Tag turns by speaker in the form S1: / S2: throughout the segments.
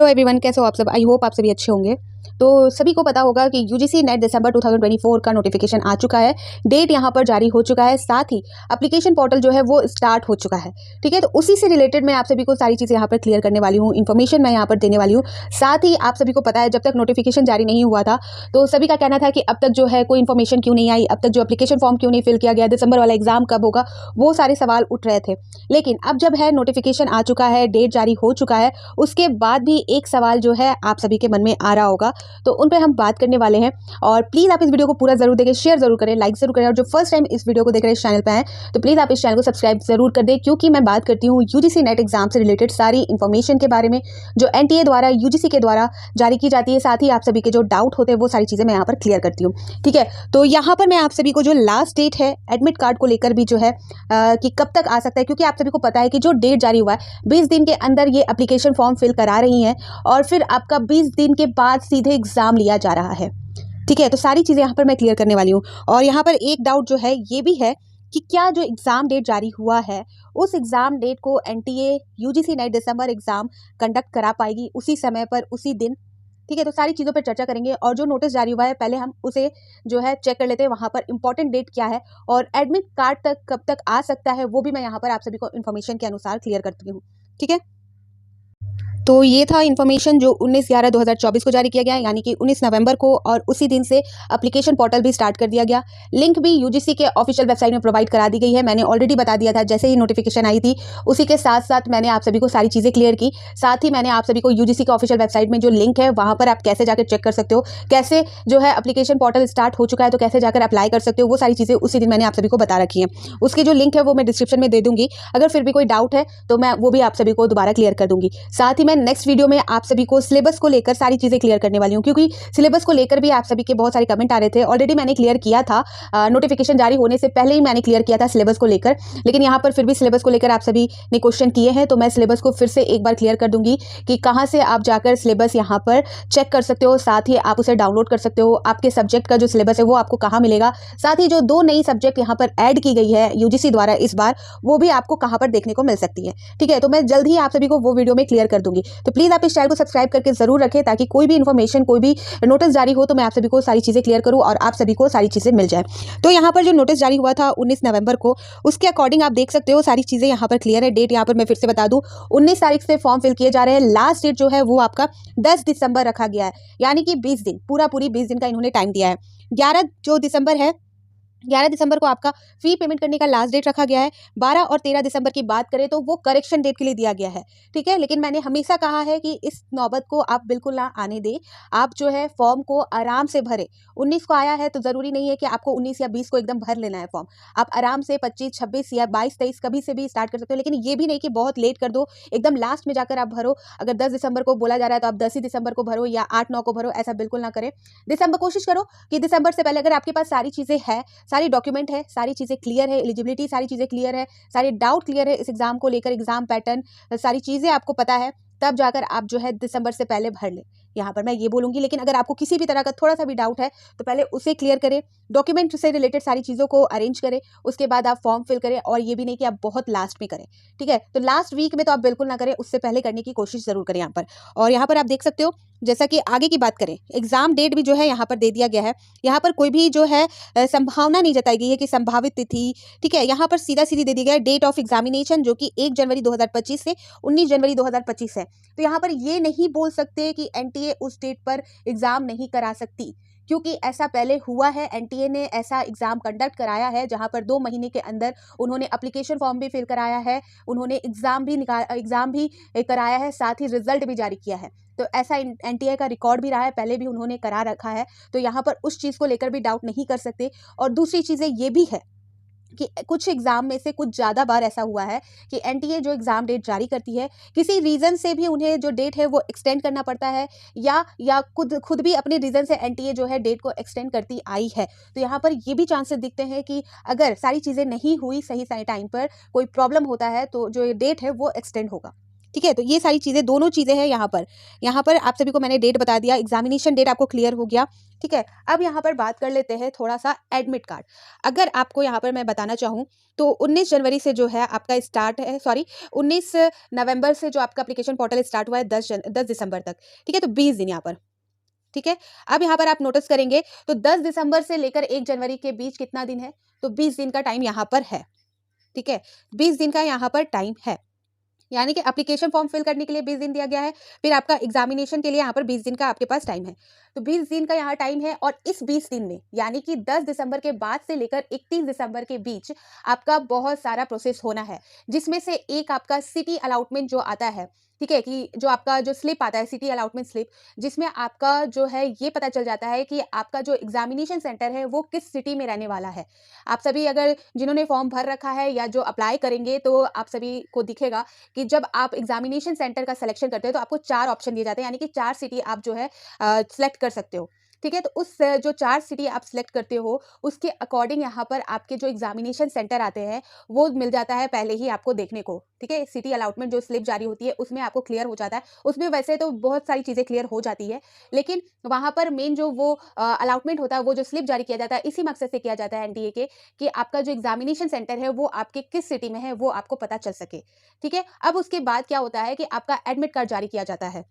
S1: Hello everyone, कैसे हो आप सब। आई होप आप सभी अच्छे होंगे। तो सभी को पता होगा कि यूजीसी नेट दिसंबर 2024 का नोटिफिकेशन आ चुका है। डेट यहाँ पर जारी हो चुका है, साथ ही एप्लीकेशन पोर्टल जो है वो स्टार्ट हो चुका है। ठीक है, तो उसी से रिलेटेड मैं आप सभी को सारी चीज़ें यहाँ पर क्लियर करने वाली हूँ, इन्फॉर्मेशन मैं यहाँ पर देने वाली हूँ। साथ ही आप सभी को पता है, जब तक नोटिफिकेशन जारी नहीं हुआ था तो सभी का कहना था कि अब तक जो है कोई इन्फॉर्मेशन क्यों नहीं आई, अब तक जो एप्लीकेशन फॉर्म क्यों नहीं फिल किया गया, दिसंबर वाला एग्जाम कब होगा, वो सारे सवाल उठ रहे थे। लेकिन अब जब है नोटिफिकेशन आ चुका है, डेट जारी हो चुका है, उसके बाद भी एक सवाल जो है आप सभी के मन में आ रहा होगा, तो उन पे हम बात करने वाले हैं। और प्लीज़ आप इस वीडियो को पूरा जरूर देखें, शेयर जरूर करें, लाइक जरूर करें, और जो फर्स्ट टाइम इस वीडियो को देख रहे हैं इस चैनल पे हैं तो प्लीज़ आप इस चैनल को सब्सक्राइब जरूर कर दें, क्योंकि मैं बात करती हूँ यूजीसी नेट एग्जाम से रिलेटेड सारी इन्फॉर्मेशन के बारे में, जो एनटीए द्वारा यूजीसी के द्वारा जारी की जाती है। साथ ही आप सभी के जो डाउट होते हैं वो सारी चीज़ें मैं यहाँ पर क्लियर करती हूँ। ठीक है, तो यहाँ पर मैं आप सभी को जो लास्ट डेट है एडमिट कार्ड को लेकर भी जो है कि कब तक आ सकता है, क्योंकि आप सभी को पता है कि जो डेट जारी हुआ है 20 दिन के अंदर ये एप्लीकेशन फॉर्म फिल करा रही हैं, और फिर आपका 20 दिन के बाद सीधे एग्जाम लिया जा रहा है। ठीक है, तो सारी चीज़ें यहाँ पर मैं क्लियर करने वाली हूँ। और यहाँ पर एक डाउट जो है ये भी है कि क्या जो एग्ज़ाम डेट जारी हुआ है उस एग्ज़ाम डेट को एनटीए यूजीसी नेट दिसंबर एग्ज़ाम कंडक्ट करा पाएगी उसी समय पर, उसी दिन। ठीक है, तो सारी चीज़ों पर चर्चा करेंगे। और जो नोटिस जारी हुआ है पहले हम उसे जो है चेक कर लेते हैं, वहाँ पर इंपॉर्टेंट डेट क्या है और एडमिट कार्ड तक कब तक आ सकता है, वो भी मैं यहाँ पर आप सभी को इन्फॉर्मेशन के अनुसार क्लियर करती हूँ। ठीक है, तो ये था इन्फॉर्मेशन जो 19/11/2024 को जारी किया गया, यानी कि 19 नवंबर को, और उसी दिन से एप्लीकेशन पोर्टल भी स्टार्ट कर दिया गया। लिंक भी यूजीसी के ऑफिशियल वेबसाइट में प्रोवाइड करा दी गई है। मैंने ऑलरेडी बता दिया था जैसे ही नोटिफिकेशन आई थी, उसी के साथ साथ मैंने आप सभी को सारी चीज़ें क्लियर की। साथ ही मैंने आप सभी को यूजीसी के ऑफिशियल वेबसाइट में जो लिंक है वहाँ पर आप कैसे जाकर चेक कर सकते हो, कैसे जो है एप्लीकेशन पोर्टल स्टार्ट हो चुका है तो कैसे जाकर अप्लाई कर सकते हो, वो सारी चीज़ें उसी दिन मैंने आप सभी को बता रखी हैं। उसकी जो लिंक है वो मैं डिस्क्रिप्शन में दे दूंगी, अगर फिर भी कोई डाउट है तो मैं वो भी आप सभी को दोबारा क्लियर कर दूंगी। साथ ही मैं नेक्स्ट वीडियो में आप सभी को सिलेबस को लेकर सारी चीज़ें क्लियर करने वाली हूँ, क्योंकि सिलेबस को लेकर भी आप सभी के बहुत सारे कमेंट आ रहे थे। ऑलरेडी मैंने क्लियर किया था, नोटिफिकेशन जारी होने से पहले ही मैंने क्लियर किया था सिलेबस को लेकर, लेकिन यहाँ पर फिर भी सिलेबस को लेकर आप सभी ने क्वेश्चन किए हैं, तो मैं सिलेबस को फिर से एक बार क्लियर कर दूंगी कि कहाँ से आप जाकर सिलेबस यहाँ पर चेक कर सकते हो। साथ ही आप उसे डाउनलोड कर सकते हो, आपके सब्जेक्ट का जो सिलेबस है वो आपको कहाँ मिलेगा। साथ ही जो 2 नई सब्जेक्ट यहाँ पर ऐड की गई है यूजीसी द्वारा इस बार, वो भी आपको कहाँ पर देखने को मिल सकती है। ठीक है, तो मैं जल्द ही आप सभी को वो वीडियो में क्लियर कर दूंगी। तो प्लीज़ आप इस चैनल को सब्सक्राइब करके जरूर रखें, ताकि कोई भी इन्फॉर्मेशन, कोई भी नोटिस जारी हो तो मैं आप सभी को सारी चीज़ें क्लियर करूं और आप सभी को सारी चीज़ें मिल जाए। तो यहाँ पर जो नोटिस जारी हुआ था 19 नवंबर को, उसके अकॉर्डिंग आप देख सकते हो सारी चीज़ें यहाँ पर क्लियर है। डेट यहाँ पर मैं फिर से बता दूं, 19 तारीख से फॉर्म फिल किए जा रहे हैं। लास्ट डेट जो है वो आपका 10 दिसंबर रखा गया है, यानी कि 20 दिन, पूरी 20 दिन का इन्होंने टाइम दिया है। 11 जो दिसंबर है, 11 दिसंबर को आपका फी पेमेंट करने का लास्ट डेट रखा गया है। 12 और 13 दिसंबर की बात करें तो वो करेक्शन डेट के लिए दिया गया है। ठीक है, लेकिन मैंने हमेशा कहा है कि इस नौबत को आप बिल्कुल ना आने दें। आप जो है फॉर्म को आराम से भरें। 19 को आया है तो ज़रूरी नहीं है कि आपको 19 या 20 को एकदम भर लेना है फॉर्म। आप आराम से 25, 26 या 22, 23 कभी से भी स्टार्ट कर सकते हो, लेकिन ये भी नहीं कि बहुत लेट कर दो, एकदम लास्ट में जाकर आप भरो। अगर 10 दिसंबर को बोला जा रहा है तो आप 10 ही दिसंबर को भरो या 8-9 को भरो, ऐसा बिल्कुल ना करें। दिसंबर कोशिश करो कि दिसंबर से पहले, अगर आपके पास सारी चीज़ें हैं, सारी डॉक्यूमेंट है, सारी चीज़ें क्लियर है, एलिजिबिलिटी सारी चीज़ें क्लियर है, सारे डाउट क्लियर है इस एग्जाम को लेकर, एग्जाम पैटर्न सारी चीज़ें आपको पता है, तब जाकर आप जो है दिसंबर से पहले भर लें। यहाँ पर मैं ये बोलूँगी, लेकिन अगर आपको किसी भी तरह का थोड़ा सा भी डाउट है तो पहले उसे क्लियर करें, डॉक्यूमेंट से रिलेटेड सारी चीज़ों को अरेंज करें, उसके बाद आप फॉर्म फिल करें। और ये भी नहीं कि आप बहुत लास्ट में करें। ठीक है, तो लास्ट वीक में तो आप बिल्कुल ना करें, उससे पहले करने की कोशिश ज़रूर करें यहाँ पर। और यहाँ पर आप देख सकते हो, जैसा कि आगे की बात करें, एग्जाम डेट भी जो है यहाँ पर दे दिया गया है। यहाँ पर कोई भी जो है संभावना नहीं जताई गई है कि संभावित तिथि। ठीक है, यहाँ पर सीधा सीधी दे दिया गया है डेट ऑफ एग्जामिनेशन, जो कि 1 जनवरी 2025 से 19 जनवरी 2025 है। तो यहाँ पर ये नहीं बोल सकते कि एनटीए उस डेट पर एग्जाम नहीं करा सकती, क्योंकि ऐसा पहले हुआ है। एनटीए ने ऐसा एग्जाम कंडक्ट कराया है जहां पर 2 महीने के अंदर उन्होंने एप्लीकेशन फॉर्म भी फिल कराया है, उन्होंने एग्जाम भी कराया है, साथ ही रिजल्ट भी जारी किया है। तो ऐसा एनटीए का रिकॉर्ड भी रहा है, पहले भी उन्होंने करा रखा है। तो यहाँ पर उस चीज़ को लेकर भी डाउट नहीं कर सकते। और दूसरी चीज़ें ये भी है कि कुछ एग्जाम में से कुछ ज़्यादा बार ऐसा हुआ है कि एनटीए जो एग्जाम डेट जारी करती है, किसी रीज़न से भी उन्हें जो डेट है वो एक्सटेंड करना पड़ता है, या खुद भी अपने रीज़न से एनटीए जो है डेट को एक्सटेंड करती आई है। तो यहाँ पर ये भी चांसेस दिखते हैं कि अगर सारी चीज़ें नहीं हुई सही टाइम पर, कोई प्रॉब्लम होता है, तो जो ये डेट है वो एक्सटेंड होगा। ठीक है। तो ये सारी चीज़ें, दोनों चीज़ें हैं यहाँ पर आप सभी को मैंने डेट बता दिया, एग्जामिनेशन डेट आपको क्लियर हो गया। ठीक है। अब यहाँ पर बात कर लेते हैं थोड़ा सा एडमिट कार्ड। अगर आपको यहाँ पर मैं बताना चाहूँ तो 19 जनवरी से जो है आपका स्टार्ट है, सॉरी 19 नवंबर से जो आपका एप्लीकेशन पोर्टल स्टार्ट हुआ है 10 दिसंबर तक। ठीक है। तो 20 दिन यहाँ पर। ठीक है। अब यहाँ पर आप नोटिस करेंगे तो 10 दिसंबर से लेकर 1 जनवरी के बीच कितना दिन है, तो 20 दिन का टाइम यहाँ पर है। ठीक है। 20 दिन का यहाँ पर टाइम है, यानी कि एप्लीकेशन फॉर्म फिल करने के लिए 20 दिन दिया गया है, फिर आपका एग्जामिनेशन के लिए यहाँ पर 20 दिन का आपके पास टाइम है। तो 20 दिन का यहाँ टाइम है, और इस 20 दिन में यानी कि 10 दिसंबर के बाद से लेकर 31 दिसंबर के बीच आपका बहुत सारा प्रोसेस होना है, जिसमें से एक आपका सिटी अलॉटमेंट जो आता है, ठीक है, कि जो आपका जो स्लिप आता है सिटी अलॉटमेंट स्लिप, जिसमें आपका जो है ये पता चल जाता है कि आपका जो एग्जामिनेशन सेंटर है वो किस सिटी में रहने वाला है। आप सभी अगर जिन्होंने फॉर्म भर रखा है या जो अप्लाई करेंगे तो आप सभी को दिखेगा कि जब आप एग्जामिनेशन सेंटर का सिलेक्शन करते हो तो आपको 4 ऑप्शन दिए जाते हैं, यानी कि 4 सिटी आप जो है सिलेक्ट कर सकते हो। ठीक है। तो उस जो 4 सिटी आप सिलेक्ट करते हो उसके अकॉर्डिंग यहाँ पर आपके जो एग्जामिनेशन सेंटर आते हैं वो मिल जाता है पहले ही आपको देखने को। ठीक है। सिटी अलॉटमेंट जो स्लिप जारी होती है उसमें आपको क्लियर हो जाता है। उसमें वैसे तो बहुत सारी चीज़ें क्लियर हो जाती है, लेकिन वहाँ पर मेन जो वो अलॉटमेंट होता है, वो जो स्लिप जारी किया जाता है इसी मकसद से किया जाता है एनटीए के, कि आपका जो एग्जामिनेशन सेंटर है वो आपके किस सिटी में है वो आपको पता चल सके। ठीक है। अब उसके बाद क्या होता है कि आपका एडमिट कार्ड जारी किया जाता है।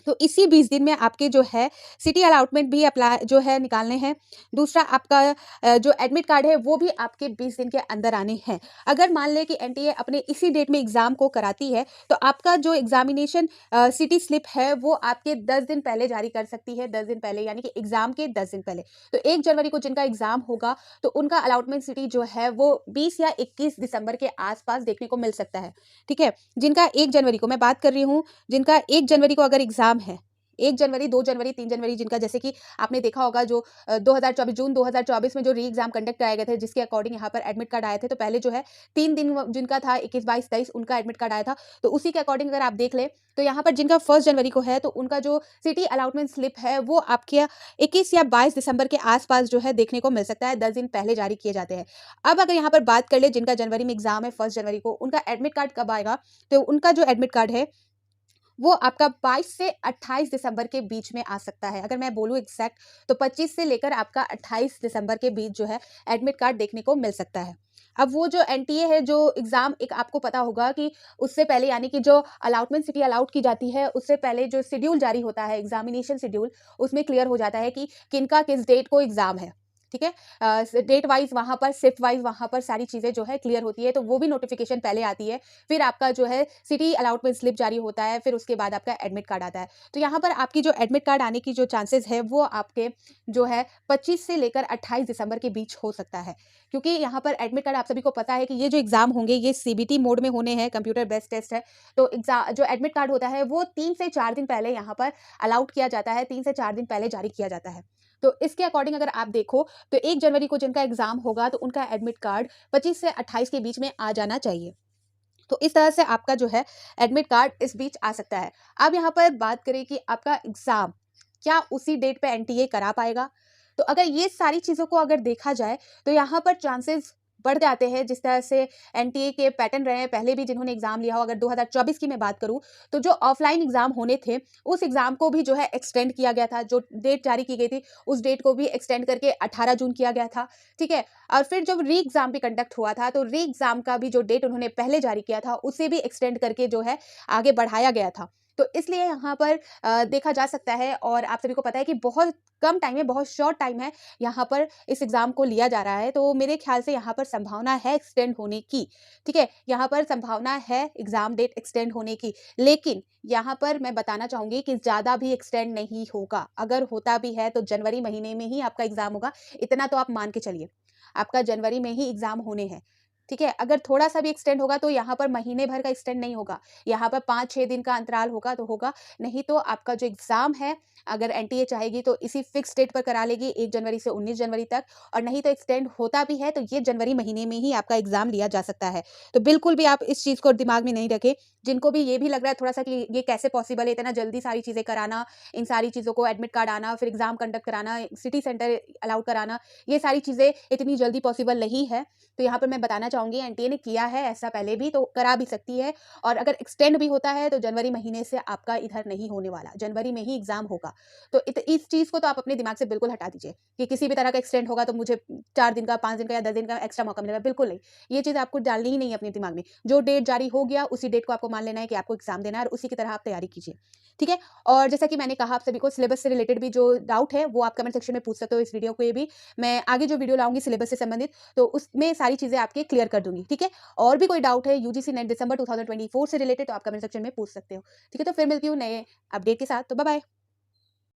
S1: तो इसी 20 दिन में आपके जो है सिटी अलॉटमेंट भी अप्लाई जो है निकालने हैं। दूसरा आपका जो एडमिट कार्ड है वो भी आपके 20 दिन के अंदर आने हैं। अगर मान लें कि एनटीए अपने इसी डेट में एग्जाम को कराती है तो आपका जो एग्जामिनेशन सिटी स्लिप है वो आपके 10 दिन पहले जारी कर सकती है, 10 दिन पहले, यानी कि एग्जाम के 10 दिन पहले। तो 1 जनवरी को जिनका एग्जाम होगा तो उनका अलॉटमेंट सिटी जो है वो 20 या 21 दिसंबर के आसपास देखने को मिल सकता है। ठीक है। जिनका 1 जनवरी को मैं बात कर रही हूँ, जिनका 1 जनवरी को अगर एग्जाम है, 1 जनवरी, 2 जनवरी, 3 जनवरी, जिनका जैसे कि आपने देखा होगा जो 2024 जून 2024 में जो री एग्जाम कंडक्ट कराए गए थे जिसके अकॉर्डिंग यहाँ पर एडमिट कार्ड आए थे, तो पहले जो है 3 दिन जिनका था 21, 22, 23 उनका एडमिट कार्ड आया था। तो उसी के अकॉर्डिंग अगर आप देख ले तो यहाँ पर जिनका 1 जनवरी को है तो उनका जो सिटी अलॉटमेंट स्लिप है वो आपके 21 या 22 दिसंबर के आसपास जो है देखने को मिल सकता है, 10 दिन पहले जारी किए जाते हैं। अब अगर यहाँ पर बात कर ले जिनका जनवरी में एग्जाम है 1 जनवरी को, उनका एडमिट कार्ड कब आएगा, तो उनका जो एडमिट कार्ड है वो आपका 22 से 28 दिसंबर के बीच में आ सकता है। अगर मैं बोलूँ एग्जैक्ट तो 25 से लेकर आपका 28 दिसंबर के बीच जो है एडमिट कार्ड देखने को मिल सकता है। अब वो जो एनटीए है, जो एग्जाम, एक आपको पता होगा कि उससे पहले यानी कि जो अलॉटमेंट सिटी अलाउट की जाती है उससे पहले जो शेड्यूल जारी होता है एग्जामिनेशन शेड्यूल, उसमें क्लियर हो जाता है कि किनका किस डेट को एग्जाम है। ठीक है। डेट वाइज वहाँ पर, शिफ्ट वाइज वहाँ पर सारी चीज़ें जो है क्लियर होती है, तो वो भी नोटिफिकेशन पहले आती है। फिर आपका जो है सिटी अलॉटमेंट स्लिप जारी होता है, फिर उसके बाद आपका एडमिट कार्ड आता है। तो यहाँ पर आपकी जो एडमिट कार्ड आने की जो चांसेस है वो आपके जो है 25 से लेकर 28 दिसंबर के बीच हो सकता है, क्योंकि यहाँ पर एडमिट कार्ड आप सभी को पता है कि ये जो एग्जाम होंगे ये सीबीटी मोड में होने हैं, कंप्यूटर बेस्ड टेस्ट है। तो एग्जाम जो एडमिट कार्ड होता है वो 3 से 4 दिन पहले यहाँ पर अलाउट किया जाता है, 3 से 4 दिन पहले जारी किया जाता है। तो इसके अकॉर्डिंग अगर आप देखो तो 1 जनवरी को जिनका एग्जाम होगा तो उनका एडमिट कार्ड 25 से 28 के बीच में आ जाना चाहिए। तो इस तरह से आपका जो है एडमिट कार्ड इस बीच आ सकता है। अब यहाँ पर बात करें कि आपका एग्जाम क्या उसी डेट पे एनटीए करा पाएगा, तो अगर ये सारी चीज़ों को अगर देखा जाए तो यहाँ पर चांसेस बढ़ जाते हैं। जिस तरह से एनटीए के पैटर्न रहे हैं पहले भी जिन्होंने एग्जाम लिया हो, अगर 2024 की मैं बात करूं तो जो ऑफलाइन एग्जाम होने थे उस एग्जाम को भी जो है एक्सटेंड किया गया था, जो डेट जारी की गई थी उस डेट को भी एक्सटेंड करके 18 जून किया गया था। ठीक है। और फिर जब री एग्जाम भी कंडक्ट हुआ था तो री एग्जाम का भी जो डेट उन्होंने पहले जारी किया था उसे भी एक्सटेंड करके जो है आगे बढ़ाया गया था। तो इसलिए यहाँ पर देखा जा सकता है, और आप सभी को पता है कि बहुत कम टाइम है, बहुत शॉर्ट टाइम है यहाँ पर इस एग्जाम को लिया जा रहा है, तो मेरे ख्याल से यहाँ पर संभावना है एक्सटेंड होने की। ठीक है। यहाँ पर संभावना है एग्जाम डेट एक्सटेंड होने की, लेकिन यहाँ पर मैं बताना चाहूंगी कि ज़्यादा भी एक्सटेंड नहीं होगा। अगर होता भी है तो जनवरी महीने में ही आपका एग्जाम होगा, इतना तो आप मान के चलिए, आपका जनवरी में ही एग्जाम होने हैं। ठीक है। अगर थोड़ा सा भी एक्सटेंड होगा तो यहाँ पर महीने भर का एक्सटेंड नहीं होगा, यहाँ पर 5-6 दिन का अंतराल होगा तो होगा, नहीं तो आपका जो एग्जाम है अगर एनटीए चाहेगी तो इसी फिक्स डेट पर करा लेगी 1 जनवरी से 19 जनवरी तक, और नहीं तो एक्सटेंड होता भी है तो ये जनवरी महीने में ही आपका एग्जाम लिया जा सकता है। तो बिल्कुल भी आप इस चीज़ को दिमाग में नहीं रखें। जिनको भी ये भी लग रहा है थोड़ा सा कि ये कैसे पॉसिबल है इतना जल्दी सारी चीज़ें कराना, इन सारी चीज़ों को एडमिट कार्ड आना, फिर एग्जाम कंडक्ट कराना, सिटी सेंटर अलाउड कराना, ये सारी चीज़ें इतनी जल्दी पॉसिबल नहीं है। तो यहाँ पर मैं बताना चाहूँगी चाहूँगी, एनटीए ने किया है ऐसा पहले भी, तो करा भी सकती है। और अगर एक्सटेंड भी होता है तो जनवरी महीने से आपका इधर नहीं होने वाला, जनवरी में ही एग्ज़ाम होगा। तो इस चीज़ को तो आप अपने दिमाग से बिल्कुल हटा दीजिए कि किसी भी तरह का एक्सटेंड होगा तो मुझे 4 दिन का, 5 दिन का या 10 दिन का एक्स्ट्रा मौका मिलेगा, बिल्कुल नहीं। ये चीज़ आपको डालनी ही नहीं है अपने दिमाग में। जो डेट जारी हो गया, उसी डेट को आपको मान लेना है कि आपको एग्ज़ाम देना है और उसी की तरह आप तैयारी कीजिए, ठीक है? और जैसा कि मैंने कहा आप सभी को, सिलेबस से रिलेटेड भी जो डाउट है, वो आप कमेंट सेक्शन में पूछ सकते हो इस वीडियो को। ये भी मैं आगे जो वीडियो लाऊँगी सिलेबस से संबंधित, तो उसमें सारी चीज़ें आपके क्लियर कर दूँगी, ठीक है? और भी कोई डाउट है यूजीसी नेट दिसंबर 2024 से रिलेटेड, तो आप कमेंट सेक्शन में पूछ सकते हो, ठीक है? तो फिर मिलती हूँ नए अपडेट के साथ, तो बाय बाय।